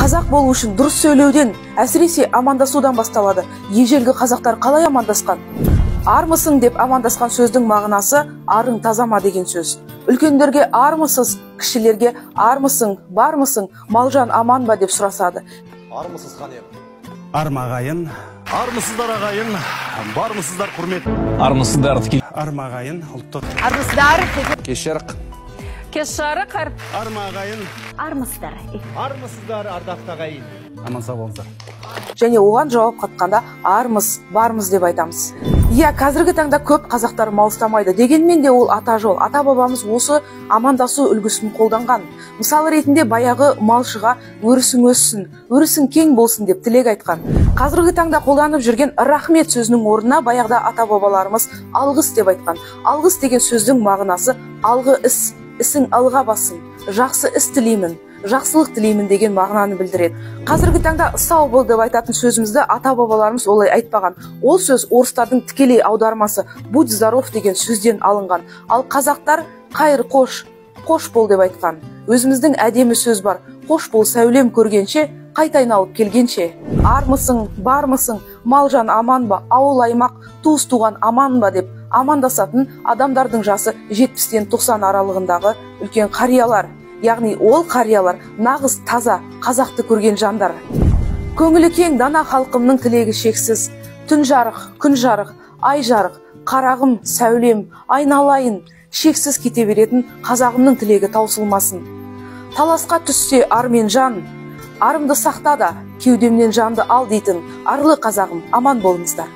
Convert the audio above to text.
Қазақ болу үшін дұрыс сөйлеуден, әсіресе амандасудан басталады. Ежелгі қазақтар қалай амандасқан? Армысың деп амандасқан сөздің мағынасы арың тазама деген сөз. Үлкендерге армысыз, кішілерге армысың, бармысың, малжан аман ба деп сұрасады. Армысыз қане? Армағайын. Армысыздар ағайын, бармысыздар құрмет. Армысыздар Армағайын ұлттық. Армысыздар. Кешерік. Кешарық. Армағайын. Армысыздар. Армысыздар ардақты ағайын. Аман сау болыңыздар. Және оған жауап қатқанда армыз, бармыз деп айтамыз. Иә, қазіргі таңда көп қазақтар маустамайды. Дегенмен де ол ата жол. Ата бабамыз осы амандасу үлгісін қолданған. Мысалы ретінде баяғы малшыға өрісің өссін, өрісің кең болсын деп тілек айтқан. Қазіргі таңда қолданып жүрген рахмет сөзінің орнына баяғыда ата бабаларымыз алғыс деп айтқан. Алғыс деген сөздің мағынасы алғы іс, ісің алға бассын, жақсы іс тілеймін, жақсылық тілеймін деген мағынаны білдіреді. Қазіргі таңда сау бол деп айтатын сөзімізді ата бабаларымыз олай айтпаған. Ол сөз орыстардың тікелей аудармасы будь здоров деген сөзден алынған. Ал қазақтар қайыр қош, қош бол деп айтқан. Өзіміздің әдемі сөз бар. Қош бол сәулем көргенше, қайта айналып келгенше. Армысың, бармысың, малжан аман ба, ауыл аймақ, туыс туған аман ба деп амандасатын адамдардың жасы 70-тен 90 аралығындағы үлкен қариялар. Яғни ол қариялар нағыз таза қазақты көрген жандар. Көңілі кең дана халқымның тілегі шексіз. Түн жарық, күн жарық, ай жарық, қарағым, сәулем, айналайын, шексіз кете беретін қазағымның тілегі таусылмасын. Таласқа түссе ар мен жан, арымды сақта да кеудемнен жанды ал дейтін арлы қазағым, аман болыңыздар.